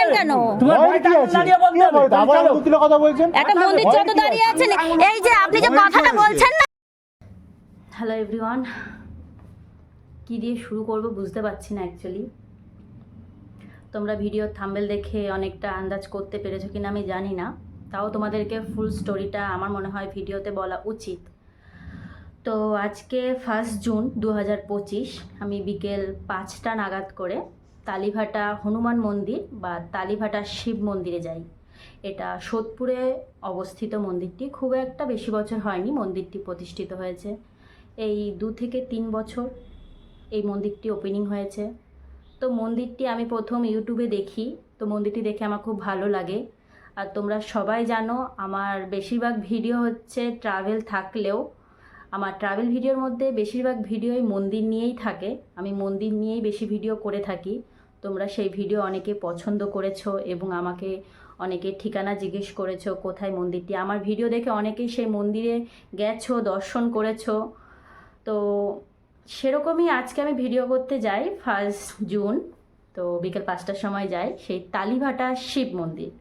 করছেন কেন? একটা মন্দির যত দাঁড়িয়ে আছেন, এই যে আপনি যে কথাটা বলছেন না। হ্যালো এভরিওয়ান, কি দিয়ে শুরু করব বুঝতে পারছি না অ্যাকচুয়ালি। তোমরা ভিডিও থাম্বনেল দেখে অনেকটা আন্দাজ করতে পেরেছো কিনা আমি জানি না, তাও তোমাদেরকে ফুল স্টোরিটা আমার মনে হয় ভিডিওতে বলা উচিত। তো আজকে 1 জুন 2025 আমি বিকেল 5টা নাগাদ করে তালিভাটা হনুমান মন্দির বা তালিভাটা শিব মন্দিরে যাই। এটা সোদপুরে অবস্থিত মন্দিরটি, খুব একটা বেশি বছর হয়নি মন্দিরটি প্রতিষ্ঠিত হয়েছে। এই 2 থেকে 3 বছর এই মন্দিরটি ওপেনিং হয়েছে। তো মন্দিরটি আমি প্রথম ইউটিউবে দেখি, তো মন্দিরটি দেখে আমার খুব ভালো লাগে। আর তোমরা সবাই জানো আমার বেশিরভাগ ভিডিও হচ্ছে ট্রাভেল থাকলেও আমার ট্রাভেল ভিডিওর মধ্যে বেশিরভাগ ভিডিওই মন্দির নিয়েই থাকে। আমি মন্দির নিয়েই বেশি ভিডিও করে থাকি। তোমরা সেই ভিডিও অনেকে পছন্দ করেছো এবং আমাকে অনেকে ঠিকানা জিজ্ঞেস করেছো কোথায় মন্দিরটি। আমার ভিডিও দেখে অনেকেই সেই মন্দিরে গেছো, দর্শন করেছো। তো সেরকমই আজকে আমি ভিডিও করতে যাই 1 জুন, তো বিকেল 5টার সময় যাই সেই তালিভাটা শিব মন্দির।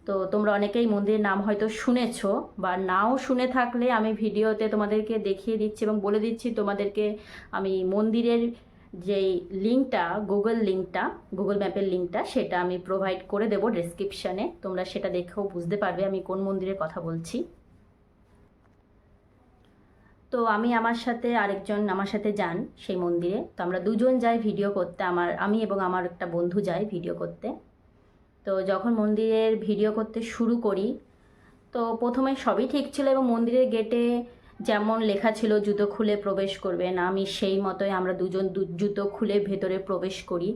তো তোমরা অনেকেই মন্দিরের নাম হয়তো শুনেছো, বা নাও শুনে থাকলে আমি ভিডিওতে তোমাদেরকে দেখিয়ে দিচ্ছি এবং বলে দিচ্ছি তোমাদেরকে। আমি মন্দিরের যেই লিঙ্কটা, গুগল ম্যাপের লিঙ্কটা, সেটা আমি প্রোভাইড করে দেবো ডেসক্রিপশানে। তোমরা সেটা দেখেও বুঝতে পারবে আমি কোন মন্দিরের কথা বলছি। তো আমি আমার সাথে আরেকজন আমার সাথে যান সেই মন্দিরে। তো আমরা দুজন যাই ভিডিও করতে, আমি এবং আমার একটা বন্ধু যাই ভিডিও করতে। তো যখন মন্দিরের ভিডিও করতে শুরু করি, তো প্রথমে সবই ঠিক ছিল এবং মন্দিরের গেটে যেমন লেখা ছিল জুতো খুলে প্রবেশ করবেন, আমি সেই মতোই আমরা দুজন জুতো খুলে ভেতরে প্রবেশ করি।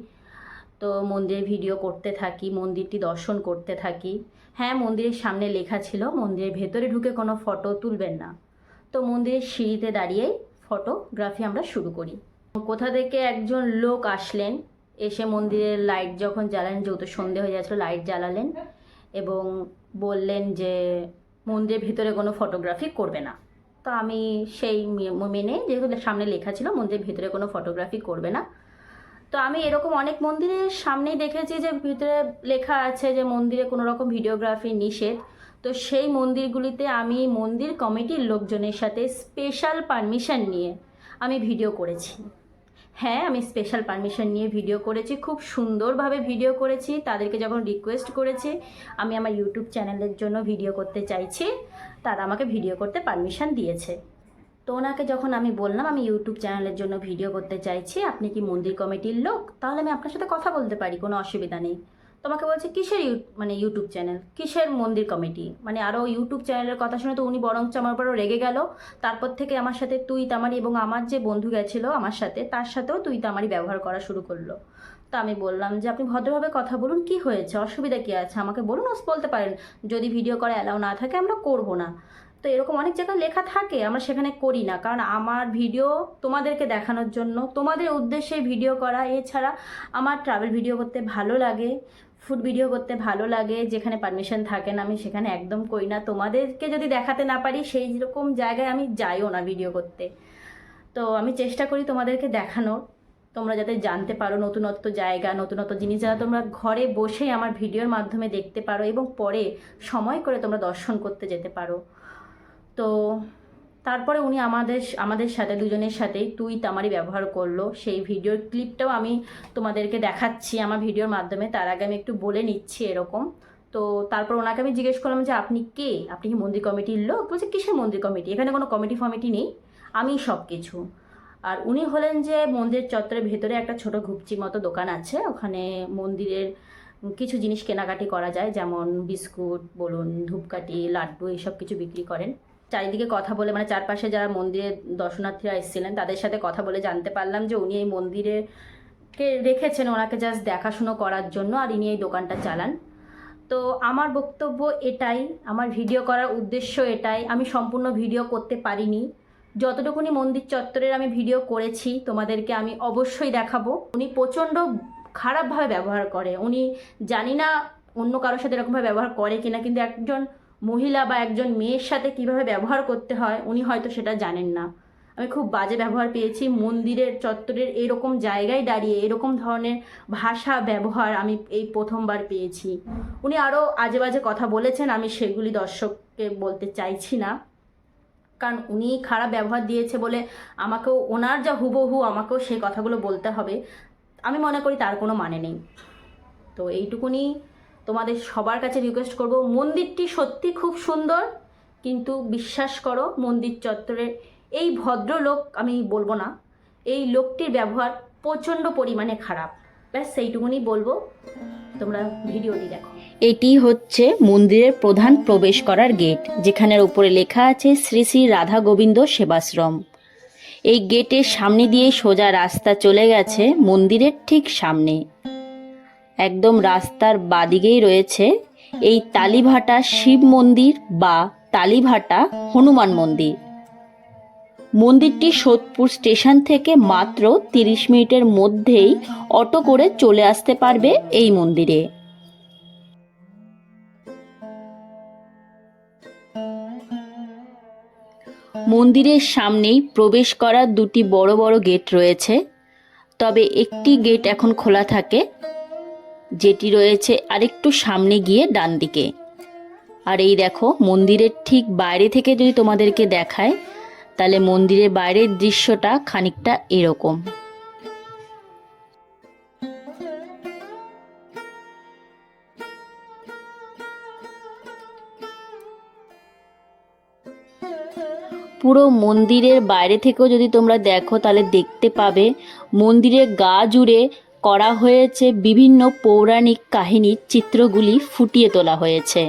তো মন্দিরের ভিডিও করতে থাকি, মন্দিরটি দর্শন করতে থাকি। হ্যাঁ, মন্দিরের সামনে লেখা ছিল মন্দিরের ভেতরে ঢুকে কোনো ফটো তুলবেন না। তো মন্দিরের সিঁড়িতে দাঁড়িয়েই ফটোগ্রাফি আমরা শুরু করি। কোথা থেকে একজন লোক আসলেন, এসে মন্দিরের লাইট যখন জ্বালালেন, যেহেতু সন্ধে হয়ে যাচ্ছিল, লাইট জ্বালালেন এবং বললেন যে মন্দিরের ভিতরে কোনো ফটোগ্রাফি করবে না। তো আমি সেই মেনে, যেহেতু সামনে লেখা ছিল মন্দিরের ভিতরে কোনো ফটোগ্রাফি করবে না, তো আমি এরকম অনেক মন্দিরের সামনেই দেখেছি যে ভিতরে লেখা আছে যে মন্দিরে কোনো রকম ভিডিওগ্রাফি নিষেধ। তো সেই মন্দিরগুলিতে আমি মন্দির কমিটির লোকজনের সাথে স্পেশাল পারমিশন নিয়ে আমি ভিডিও করেছি। হ্যাঁ, আমি স্পেশাল পারমিশন নিয়ে ভিডিও করেছি, খুব সুন্দরভাবে ভিডিও করেছি। তাদেরকে যখন রিকোয়েস্ট করেছি আমি আমার ইউটিউব চ্যানেলের জন্য ভিডিও করতে চাইছি, তারা আমাকে ভিডিও করতে পারমিশন দিয়েছে। তো ওনাকে যখন আমি বললাম আমি ইউটিউব চ্যানেলের জন্য ভিডিও করতে চাইছি, আপনি কি মন্দির কমিটির লোক? তাহলে আমি আপনার সাথে কথা বলতে পারি, কোনো অসুবিধা নেই। তোমাকে বলছে কিসের ইউটিউব চ্যানেল, কিসের মন্দির কমিটি, মানে আরও ইউটিউব চ্যানেলের কথা শুনে তো উনি বরঞ্চ আমার উপরও রেগে গেল। তারপর থেকে আমার সাথে তুই তামারি, এবং আমার যে বন্ধু গেছিলো আমার সাথে, তার সাথেও তুই তামারি ব্যবহার করা শুরু করলো। তো আমি বললাম যে আপনি ভদ্রভাবে কথা বলুন, কি হয়েছে, অসুবিধা কী আছে, আমাকে বলুন, বলতে পারেন যদি ভিডিও করা অ্যালাউ না থাকে আমরা করব না। তো এরকম অনেক জায়গায় লেখা থাকে, আমরা সেখানে করি না, কারণ আমার ভিডিও তোমাদেরকে দেখানোর জন্য, তোমাদের উদ্দেশ্যে ভিডিও করা। এছাড়া আমার ট্রাভেল ভিডিও করতে ভালো লাগে, ফুড ভিডিও করতে ভালো লাগে, যেখানে পারমিশন থাকে না আমি সেখানে একদম করি না। তোমাদেরকে যদি দেখাতে না পারি সেই রকম জায়গায় আমি যাইও না ভিডিও করতে। তো আমি চেষ্টা করি তোমাদেরকে দেখানোর, তোমরা যাতে জানতে পারো নতুনত্ব জায়গা, নতুনত্ব জিনিস, যারা তোমরা ঘরে বসেই আমার ভিডিওর মাধ্যমে দেখতে পারো এবং পরে সময় করে তোমরা দর্শন করতে যেতে পারো। তো তারপরে উনি আমাদের সাথে দুজনের সাথেই তুই তামারি ব্যবহার করলো। সেই ভিডিওর ক্লিপটাও আমি তোমাদেরকে দেখাচ্ছি আমার ভিডিওর মাধ্যমে। তার আগে আমি একটু বলে নিচ্ছি এরকম। তো তারপর ওনাকে আমি জিজ্ঞেস করলাম যে আপনি কে, আপনি কি মন্দির কমিটির লোক? বলছে কিসের মন্দির কমিটি, এখানে কোনো কমিটি ফমিটি নেই, আমি সব কিছু। আর উনি হলেন যে মন্দির চত্বরের ভেতরে একটা ছোট ঘুপচি মতো দোকান আছে, ওখানে মন্দিরের কিছু জিনিস কেনাকাটি করা যায়, যেমন বিস্কুট বলুন, ধূপকাঠি, লাড্ডু, এইসব কিছু বিক্রি করেন। চারিদিকে কথা বলে, মানে চারপাশে যারা মন্দিরে দর্শনার্থীরা এসেছিলেন তাদের সাথে কথা বলে জানতে পারলাম যে উনি এই মন্দিরেকে রেখেছেন ওনাকে জাস্ট দেখাশুনো করার জন্য, আর ইনি এই দোকানটা চালান। তো আমার বক্তব্য এটাই, আমার ভিডিও করার উদ্দেশ্য এটাই। আমি সম্পূর্ণ ভিডিও করতে পারিনি, যতটুকুনি মন্দির চত্বরের আমি ভিডিও করেছি তোমাদেরকে আমি অবশ্যই দেখাবো। উনি প্রচণ্ড খারাপভাবে ব্যবহার করে, উনি জানি না অন্য কারোর সাথে এরকমভাবে ব্যবহার করে কিনা, কিন্তু একজন মহিলা বা একজন মেয়ের সাথে কিভাবে ব্যবহার করতে হয় উনি হয়তো সেটা জানেন না। আমি খুব বাজে ব্যবহার পেয়েছি। মন্দিরের চত্বরের এরকম জায়গায় দাঁড়িয়ে এরকম ধরনের ভাষা ব্যবহার আমি এই প্রথমবার পেয়েছি। উনি আরও আজে বাজে কথা বলেছেন, আমি সেগুলি দর্শককে বলতে চাইছি না, কারণ উনি খারাপ ব্যবহার দিয়েছে বলে আমাকেও ওনার যা হুবহু আমাকেও সেই কথাগুলো বলতে হবে, আমি মনে করি তার কোনো মানে নেই। তো এইটুকুনি তোমাদের সবার কাছে রিকোয়েস্ট করব, মন্দিরটি সত্যি খুব সুন্দর, কিন্তু বিশ্বাস করো মন্দির চত্বরের এই ভদ্রলোক, আমি বলবো না, এই লোকটির ব্যবহার প্রচণ্ড পরিমাণে খারাপ। ব্যাস সেইটুকুনি বলবো, তোমরা ভিডিওটি দেখো। এটি হচ্ছে মন্দিরের প্রধান প্রবেশ করার গেট, যেখানের উপরে লেখা আছে শ্রী শ্রী রাধা গোবিন্দ সেবাশ্রম। এই গেটের সামনে দিয়ে সোজা রাস্তা চলে গেছে মন্দিরের ঠিক সামনে। একদম রাস্তার বাদিকেই রয়েছে এই তালিভাটা শিব মন্দির বা তালিভাটা হনুমান মন্দির। মন্দিরটি সোদপুর স্টেশন থেকে মাত্র 30 মিনিটের মধ্যেই অটো করে চলে আসতে পারবে এই মন্দিরে। মন্দিরের সামনেই প্রবেশ করার দুটি বড় বড় গেট রয়েছে, তবে একটি গেট এখন খোলা থাকে, যেটি রয়েছে আরেকটু সামনে গিয়ে ডান দিকে। আর এই দেখো মন্দিরের ঠিক বাইরে থেকে যদি তোমাদেরকে দেখায়, তাহলে মন্দিরের বাইরের দৃশ্যটা খানিকটা এরকম। পুরো মন্দিরের বাইরে থেকেও যদি তোমরা দেখো তাহলে দেখতে পাবে মন্দিরের গা জুড়ে করা হয়েছে বিভিন্ন পৌরাণিক কাহিনীর চিত্রগুলি ফুটিয়ে তোলা হয়েছে।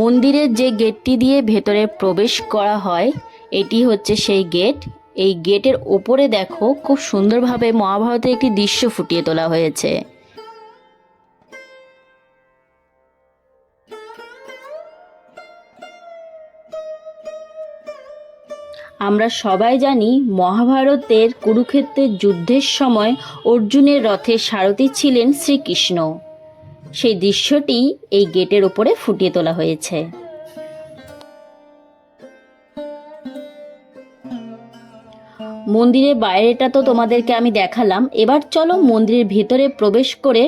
মন্দিরের যে গেটটি দিয়ে ভেতরে প্রবেশ করা হয়, এটি হচ্ছে সেই গেট। এই গেটের ওপরে দেখো খুব সুন্দরভাবে মহাভারতের একটি দৃশ্য ফুটিয়ে তোলা হয়েছে। আমরা সবাই জানি মহাভারতের কুরুক্ষেত্রের যুদ্ধের সময় অর্জুনের রথের সারথি ছিলেন শ্রীকৃষ্ণ। সেই দৃশ্যটি এই গেটের ওপরে ফুটিয়ে তোলা হয়েছে। মন্দিরের বাইরেটা তো তোমাদেরকে আমি দেখালাম, এবার চলো মন্দিরের ভেতরে প্রবেশ করে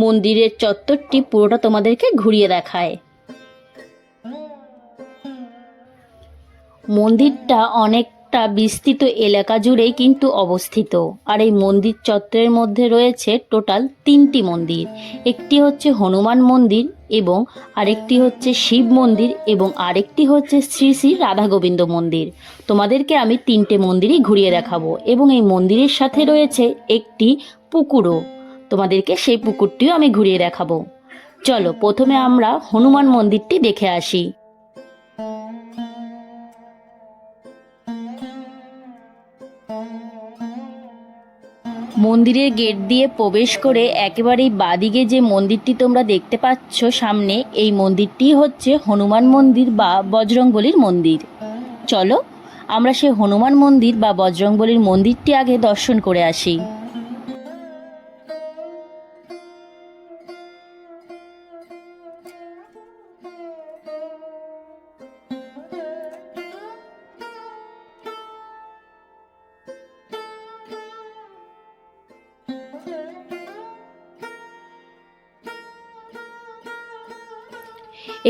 মন্দিরের চত্বরটি পুরোটা তোমাদেরকে ঘুরিয়ে দেখায়। মন্দিরটা অনেকটা বিস্তৃত এলাকা জুড়েই কিন্তু অবস্থিত। আর এই মন্দির চত্বরের মধ্যে রয়েছে টোটাল 3টি মন্দির। একটি হচ্ছে হনুমান মন্দির, এবং আরেকটি হচ্ছে শিব মন্দির, এবং আরেকটি হচ্ছে শ্রী শ্রী রাধা গোবিন্দ মন্দির। তোমাদেরকে আমি 3টে মন্দিরই ঘুরিয়ে দেখাবো, এবং এই মন্দিরের সাথে রয়েছে একটি পুকুরও। তোমাদেরকে সেই পুকুরটিও আমি ঘুরিয়ে দেখাবো। চলো প্রথমে আমরা হনুমান মন্দিরটি দেখে আসি। মন্দিরের গেট দিয়ে প্রবেশ করে একেবারেই বাদিকে যে মন্দিরটি তোমরা দেখতে পাচ্ছ সামনে, এই মন্দিরটি হচ্ছে হনুমান মন্দির বা বজরংবলীর মন্দির। চলো আমরা সেই হনুমান মন্দির বা বজরংবলীর মন্দিরটি আগে দর্শন করে আসি।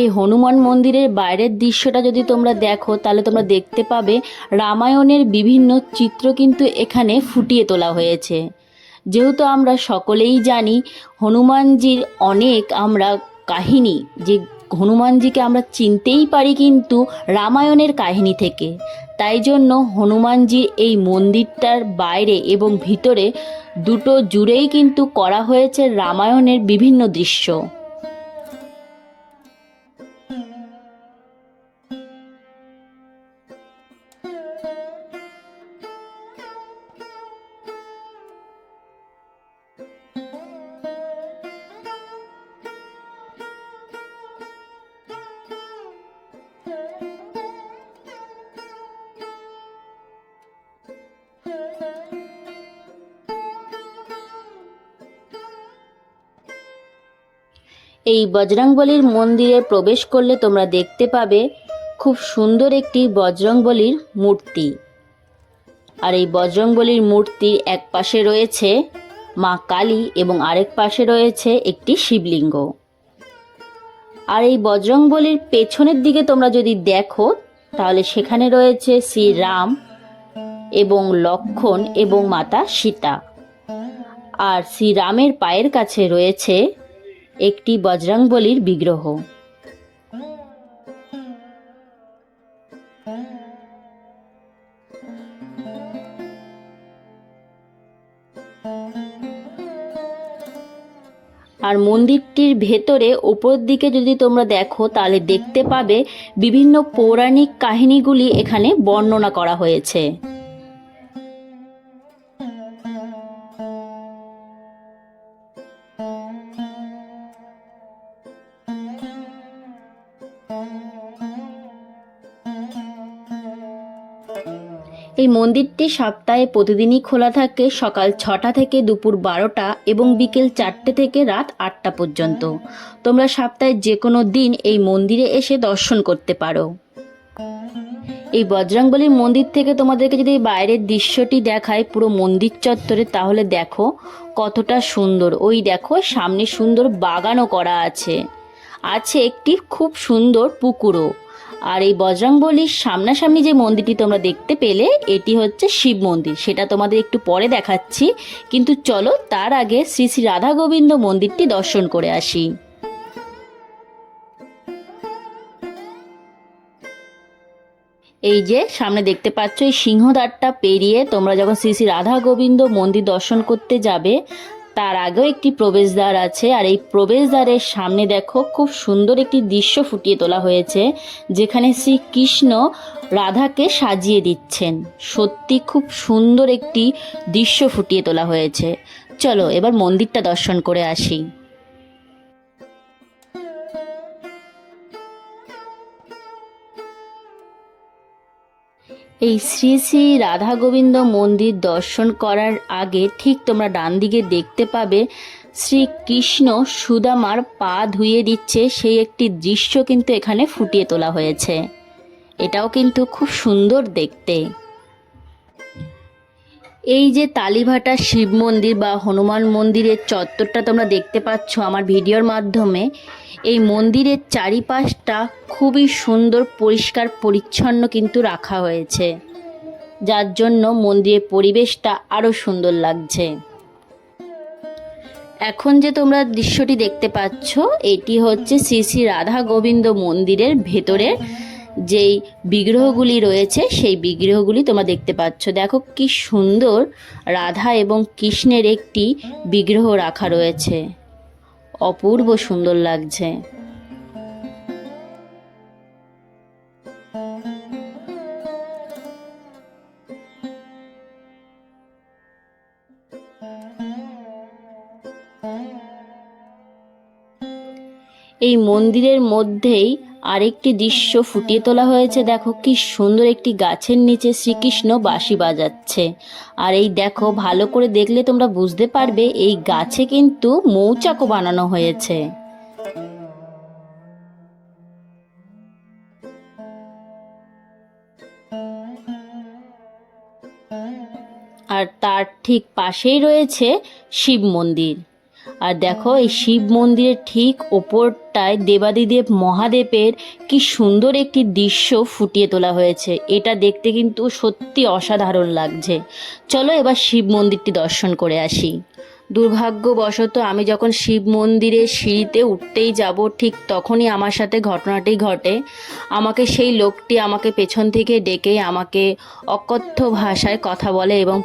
এই হনুমান মন্দিরের বাইরের দৃশ্যটা যদি তোমরা দেখো, তাহলে তোমরা দেখতে পাবে রামায়ণের বিভিন্ন চিত্র কিন্তু এখানে ফুটিয়ে তোলা হয়েছে। যেহেতু আমরা সকলেই জানি হনুমানজির অনেক আমরা কাহিনী, যে হনুমানজিকে আমরা চিনতেই পারি কিন্তু রামায়ণের কাহিনী থেকে, তাই জন্য হনুমানজির এই মন্দিরটার বাইরে এবং ভিতরে দুটো জুড়েই কিন্তু করা হয়েছে রামায়ণের বিভিন্ন দৃশ্য। এই বজরংবলীর মন্দিরে প্রবেশ করলে তোমরা দেখতে পাবে খুব সুন্দর একটি বজরংবলীর মূর্তি। আর এই বজরংবলীর মূর্তির এক পাশে রয়েছে মা কালী এবং আরেক পাশে রয়েছে একটি শিবলিঙ্গ। আর এই বজরংবলীর পেছনের দিকে তোমরা যদি দেখো তাহলে সেখানে রয়েছে শ্রীরাম এবং লক্ষ্মণ এবং মাতা সীতা। আর শ্রীরামের পায়ের কাছে রয়েছে একটি বজরংবলীর বিগ্রহ। আর মন্দিরটির ভেতরে ওপর দিকে যদি তোমরা দেখো তাহলে দেখতে পাবে বিভিন্ন পৌরাণিক কাহিনীগুলি এখানে বর্ণনা করা হয়েছে। এই মন্দিরটি সপ্তাহে প্রতিদিনই খোলা থাকে সকাল 6টা থেকে দুপুর 12টা এবং বিকেল 4টে থেকে রাত 8টা পর্যন্ত। তোমরা সপ্তাহে যে কোনো দিন এই মন্দিরে এসে দর্শন করতে পারো। এই বজরংবলীর মন্দির থেকে তোমাদেরকে যদি বাইরের দৃশ্যটি দেখায় পুরো মন্দির চত্বরে, তাহলে দেখো কতটা সুন্দর। ওই দেখো সামনে সুন্দর বাগানও করা আছে, আছে একটি খুব সুন্দর পুকুরও। আর এই বজরংবলীর সামনাসামনি যে মন্দিরটি তোমরা দেখতে পেলে এটি হচ্ছে শিব মন্দির, সেটা তোমাদের একটু পরে দেখাচ্ছি। কিন্তু চলো তার আগে শ্রী শ্রী রাধা গোবিন্দ মন্দিরটি দর্শন করে আসি। এই যে সামনে দেখতে পাচ্ছ, এই সিংহদ্বারটা পেরিয়ে তোমরা যখন শ্রী শ্রী রাধা গোবিন্দ মন্দির দর্শন করতে যাবে তার আগেও একটি প্রবেশদ্বার আছে। আর এই প্রবেশদ্বারের সামনে দেখো খুব সুন্দর একটি দৃশ্য ফুটিয়ে তোলা হয়েছে, যেখানে শ্রীকৃষ্ণ রাধাকে সাজিয়ে দিচ্ছেন। সত্যি খুব সুন্দর একটি দৃশ্য ফুটিয়ে তোলা হয়েছে। চলো এবার মন্দিরটা দর্শন করে আসি। এই শ্রী শ্রী রাধা গোবিন্দ মন্দির দর্শন করার আগে ঠিক তোমরা ডান দিকে দেখতে পাবে শ্রীকৃষ্ণ সুদামার পা ধুইয়ে দিচ্ছে, সেই একটি দৃশ্য কিন্তু এখানে ফুটিয়ে তোলা হয়েছে। এটাও কিন্তু খুব সুন্দর দেখতে। এই যে তালিভাটা শিব মন্দির বা হনুমান মন্দিরের চত্বরটা তোমরা দেখতে পাচ্ছ আমার ভিডিওর মাধ্যমে, এই মন্দিরের চারিপাশটা খুবই সুন্দর পরিষ্কার পরিচ্ছন্ন কিন্তু রাখা হয়েছে, যার জন্য মন্দিরের পরিবেশটা আরও সুন্দর লাগছে। এখন যে তোমরা দৃশ্যটি দেখতে পাচ্ছ এটি হচ্ছে শ্রী শ্রী রাধা গোবিন্দ মন্দিরের ভেতরের যেই বিগ্রহগুলি রয়েছে সেই বিগ্রহগুলি তোমরা দেখতে পাচ্ছ। দেখো কি সুন্দর রাধা এবং কৃষ্ণের একটি বিগ্রহ রাখা রয়েছে, অপূর্ব সুন্দর লাগছে। এই মন্দিরের মধ্যেই আরেকটি দৃশ্য ফুটিয়ে তোলা হয়েছে। দেখো কি সুন্দর একটি গাছের নিচে শ্রীকৃষ্ণ বাঁশি বাজাচ্ছে। আর এই দেখো ভালো করে দেখলে তোমরা বুঝতে পারবে এই গাছে কিন্তু মৌচাকও বানানো হয়েছে। আর তার ঠিক পাশেই রয়েছে শিব মন্দির। আর দেখো এই শিব মন্দিরের ঠিক ওপরটায় দেবাদিদেব মহাদেবের কি সুন্দর একটি দৃশ্য ফুটিয়ে তোলা হয়েছে। এটা দেখতে কিন্তু সত্যি অসাধারণ লাগছে। চলো এবার শিব মন্দিরটি দর্শন করে আসি। দুর্ভাগ্যবশত আমি যখন শিব মন্দিরের সিঁড়িতে উঠতেই যাব ঠিক তখনই আমার সাথে ঘটনাটি ঘটে। আমাকে সেই লোকটি আমাকে পেছন থেকে ডেকে আমাকে অকথ্য ভাষায় কথা বলে এবং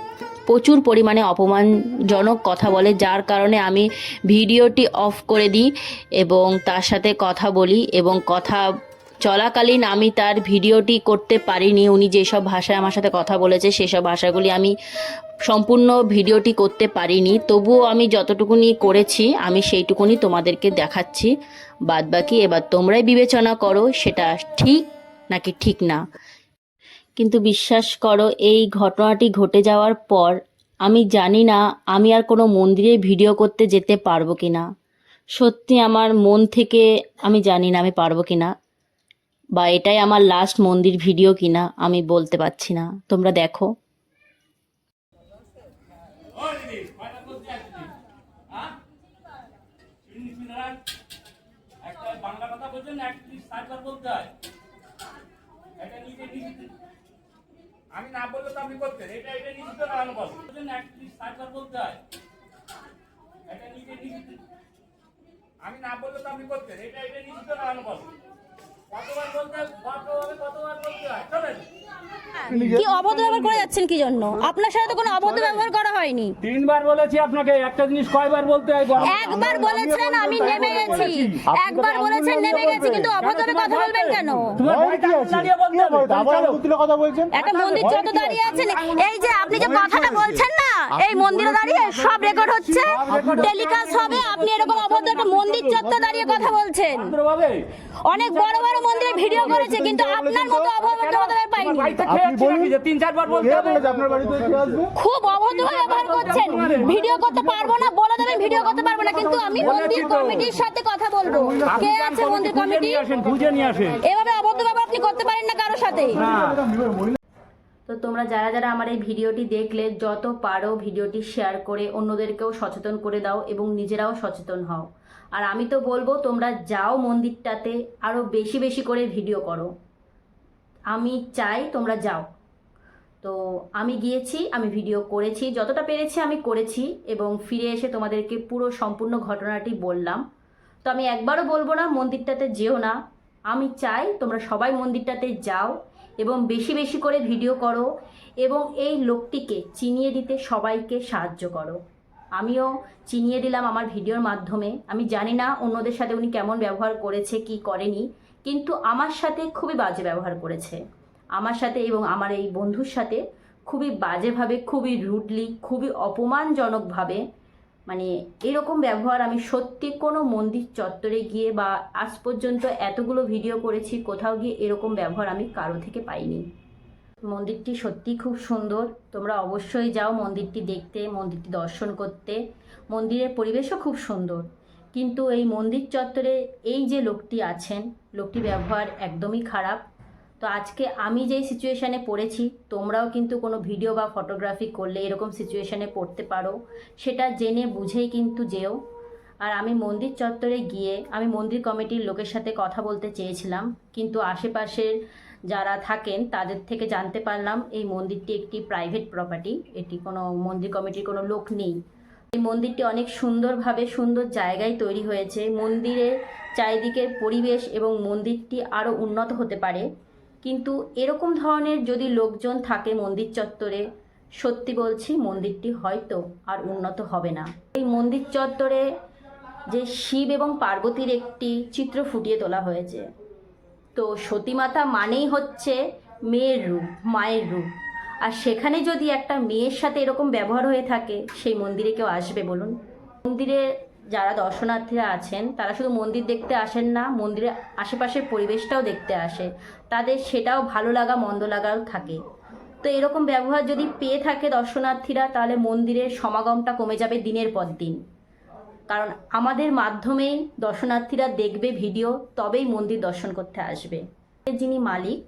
প্রচুর পরিমাণে অপমানজনক কথা বলে, যার কারণে আমি ভিডিওটি অফ করে দিই এবং তার সাথে কথা বলি এবং কথা চলাকালীন আমি তার ভিডিওটি করতে পারিনি। উনি যেসব ভাষায় আমার সাথে কথা বলেছে সেসব ভাষাগুলি আমি সম্পূর্ণ ভিডিওটি করতে পারিনি, তবুও আমি যতটুকুনি করেছি আমি সেইটুকুনি তোমাদেরকে দেখাচ্ছি। বাদবাকি এবার তোমরাই বিবেচনা করো সেটা ঠিক নাকি ঠিক না। কিন্তু বিশ্বাস করো এই ঘটনাটি ঘটে যাওয়ার পর আমি জানি না আমি আর কোনো মন্দিরে ভিডিও করতে যেতে পারবো কি না। সত্যি আমার মন থেকে আমি জানি না আমি পারবো কিনা, বা এটাই আমার লাস্ট মন্দির ভিডিও কিনা আমি বলতে পারছি না। তোমরা দেখো। আমি না বললে তো আপনি করতেন। এটা এটা নিশ্চিত না বল বলতে হয়। এটা নিজে নিশ্চিত। আমি না বললে তো আপনি করতেন। এটা এটা নিশ্চিত না বল। কতবার বলতে কতবার বলতে হয়। চলেন। কি অভদ্র ব্যবহার করে যাচ্ছেন কি জন্য? আপনার সাথে তো কোনো অভদ্র ব্যবহার করা হয়নি। তিনবার বলেছি আপনাকে, একটা জিনিস কয়বার বলতে হয়? একবার বলেছেন আমি নেমে গেছি, একবার বলেছেন নেমে গেছি, কিন্তু অভদ্রভাবে কথা বলবেন কেন? তোমার বাড়িতে দাঁড়িয়ে বলতে হবে। কথা বলছেন একটা মন্দির যত দাঁড়িয়ে আছেন, এই যে আপনি যে কথাটা বলছেন না, এই মন্দিরে দাঁড়িয়ে সব রেকর্ড হচ্ছে, টেলিকাস্ট হবে। আপনি এরকম অভদ্র একটা মন্দির চত্বর দাঁড়িয়ে কথা বলছেন। অনেক বড় বড় মন্দিরে ভিডিও করেছে, কিন্তু আপনার মতো অভদ্র পাইনি। তিন চারবার বলতে হবে। আপনার বাড়িতে কে আসবে? খুব অভদ্র ব্যবহার করছেন। ভিডিও করতে পারবো না বলে দেবেন, ভিডিও করতে পারবো না, কিন্তু আমি মন্দির কমিটির সাথে কথা বলবো। কে আছে মন্দির কমিটি? বুঝে নিয়ে আসেন। এভাবে অভদ্র ব্যবহার আপনি করতে পারেন না কারোর সাথে। তো তোমরা যারা যারা আমার এই ভিডিওটি দেখলে, যত পারো ভিডিওটি শেয়ার করে অন্যদেরকেও সচেতন করে দাও এবং নিজেরাও সচেতন হও। আর আমি তো বলবো তোমরা যাও মন্দিরটাতে, আরও বেশি বেশি করে ভিডিও করো। আমি চাই তোমরা যাও। তো আমি গিয়েছি, আমি ভিডিও করেছি, যতটা পেরেছি আমি করেছি, এবং ফিরে এসে তোমাদেরকে পুরো সম্পূর্ণ ঘটনাটি বললাম। তো আমি একবারও বলবো না মন্দিরটাতে যেও না। আমি চাই তোমরা সবাই মন্দিরটাতে যাও এবং বেশি বেশি করে ভিডিও করো এবং এই লোকটিকে চিনিয়ে দিতে সবাইকে সাহায্য করো। আমিও চিনিয়ে দিলাম আমার ভিডিওর মাধ্যমে। আমি জানি না অন্যদের সাথে উনি কেমন ব্যবহার করেছে কি করেনি, কিন্তু আমার সাথে খুবই বাজে ব্যবহার করেছে। আমার সাথে এবং আমার এই বন্ধুর সাথে খুবই বাজেভাবে, খুবই রুডলি, খুবই অপমানজনকভাবে, মানে এরকম ব্যবহার আমি সত্যি কোনো মন্দির চত্বরে গিয়ে বা আজ পর্যন্ত এতগুলো ভিডিও করেছি, কোথাও গিয়ে এরকম ব্যবহার আমি কারো থেকে পাইনি। মন্দিরটি সত্যি খুব সুন্দর, তোমরা অবশ্যই যাও মন্দিরটি দেখতে, মন্দিরটি দর্শন করতে। মন্দিরের পরিবেশও খুব সুন্দর, কিন্তু এই মন্দির চত্বরে এই যে লোকটি আছেন, লোকটির ব্যবহার একদমই খারাপ। তো আজকে আমি যেই সিচুয়েশানে পড়েছি, তোমরাও কিন্তু কোনো ভিডিও বা ফটোগ্রাফি করলে এরকম সিচুয়েশানে পড়তে পারো, সেটা জেনে বুঝেই কিন্তু যেও। আর আমি মন্দির চত্বরে গিয়ে আমি মন্দির কমিটির লোকের সাথে কথা বলতে চেয়েছিলাম, কিন্তু আশেপাশের যারা থাকেন তাদের থেকে জানতে পারলাম এই মন্দিরটি একটি প্রাইভেট প্রপার্টি, এটি কোনো মন্দির কমিটির কোনো লোক নেই। এই মন্দিরটি অনেক সুন্দরভাবে সুন্দর জায়গায় তৈরি হয়েছে। মন্দিরের চারিদিকের পরিবেশ এবং মন্দিরটি আরও উন্নত হতে পারে, কিন্তু এরকম ধরনের যদি লোকজন থাকে মন্দির চত্বরে, সত্যি বলছি মন্দিরটি হয়তো আর উন্নত হবে না। এই মন্দির চত্বরে যে শিব এবং পার্বতীর একটি চিত্র ফুটিয়ে তোলা হয়েছে, তো সতীমাতা মানেই হচ্ছে মেয়ের রূপ, মায়ের রূপ। আর সেখানে যদি একটা মেয়ের সাথে এরকম ব্যবহার হয়ে থাকে, সেই মন্দিরে কেউ আসবে বলুন? মন্দিরে যারা দর্শনার্থীরা আছেন তারা শুধু মন্দির দেখতে আসেন না, মন্দিরের আশেপাশের পরিবেশটাও দেখতে আসে, তাদের সেটাও ভালো লাগা মন্দ লাগাও থাকে। তো এরকম ব্যবহার যদি পেয়ে থাকে দর্শনার্থীরা, তাহলে মন্দিরের সমাগমটা কমে যাবে দিনের পর দিন। কারণ আমাদের মাধ্যমেই দর্শনার্থীরা দেখবে ভিডিও, তবেই মন্দির দর্শন করতে আসবে। যিনি মালিক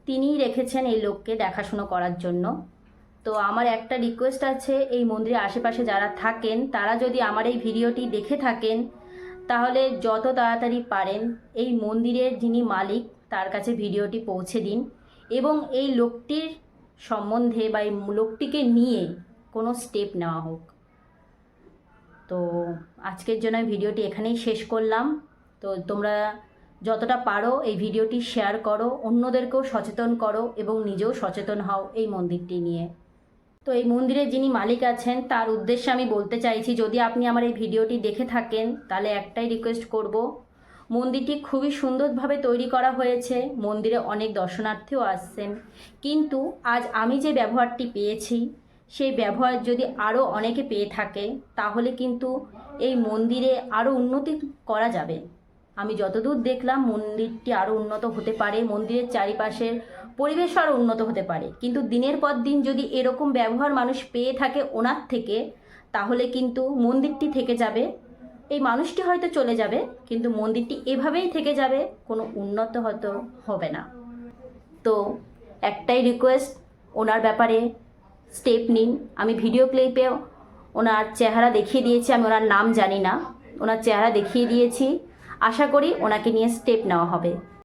তিনিই রেখেছেন এই লোককে দেখাশুনো করার জন্য। তো আমার একটা রিকোয়েস্ট আছে, এই মন্দিরের আশেপাশে যারা থাকেন তারা যদি আমার এই ভিডিওটি দেখে থাকেন, তাহলে যত তাড়াতাড়ি পারেন এই মন্দিরের যিনি মালিক তার কাছে ভিডিওটি পৌঁছে দিন, এবং এই লোকটির সম্বন্ধে বা এই লোকটিকে নিয়ে কোনো স্টেপ নেওয়া হোক। তো আজকের জন্য ভিডিওটি এখানেই শেষ করলাম। তো তোমরা যতটা পারো এই ভিডিওটি শেয়ার করো, অন্যদেরকেও সচেতন করো এবং নিজেও সচেতন হও এই মন্দিরটি নিয়ে। তো এই মন্দিরের যিনি মালিক আছেন তার উদ্দেশ্যে আমি বলতে চাইছি, যদি আপনি আমার এই ভিডিওটি দেখে থাকেন তাহলে একটাই রিকোয়েস্ট করব, মন্দিরটি খুবই সুন্দরভাবে তৈরি করা হয়েছে, মন্দিরে অনেক দর্শনার্থীও আসছেন, কিন্তু আজ আমি যে ব্যবহারটি পেয়েছি সেই ব্যবহার যদি আরও অনেকে পেয়ে থাকে, তাহলে কিন্তু এই মন্দিরে আরও উন্নতি করা যাবে। আমি যতদূর দেখলাম মন্দিরটি আরও উন্নত হতে পারে, মন্দিরের চারিপাশের পরিবেশ আরও উন্নত হতে পারে, কিন্তু দিনের পর দিন যদি এরকম ব্যবহার মানুষ পেয়ে থাকে ওনার থেকে, তাহলে কিন্তু মন্দিরটি থেকে যাবে এই মানুষটি হয়তো চলে যাবে, কিন্তু মন্দিরটি এভাবেই থেকে যাবে, কোনো উন্নত হয়তো হবে না। তো একটাই রিকোয়েস্ট, ওনার ব্যাপারে স্টেপ নিন। আমি ভিডিও ক্লিপে ওনার চেহারা দেখিয়ে দিয়েছি, আমি ওনার নাম জানি না, ওনার চেহারা দেখিয়ে দিয়েছি। আশা করি ওনাকে নিয়ে স্টেপ নেওয়া হবে।